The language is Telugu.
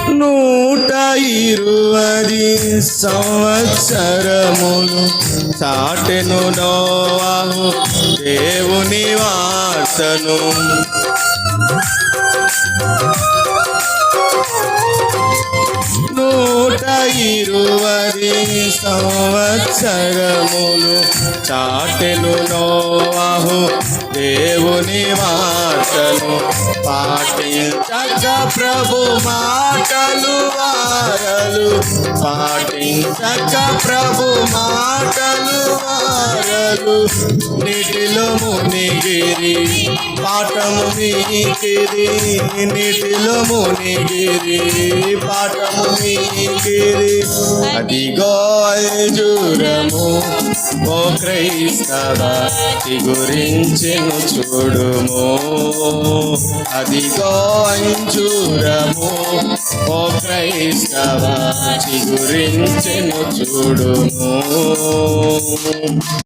120 సంవత్సరములు చాటెను నోవాహు దేవుని వార్తను. 120 సంవత్సరములు చాటెను నోవాహు దేవుని వార్తను. పాటించక ప్రభు మాటలు వారలు, పాటించక ప్రభు మాటలు వారలు. నీటిలో మునిగిరి పాఠము మీకిరి, నీటిలో మునిగిరి పాఠము మీకిరి. అదిగో అంజూరము ఓ క్రైస్తవ గురించెను చూడుము. అదిగో అంజూరము ఓ క్రైస్తవ గురించెను చూడుము.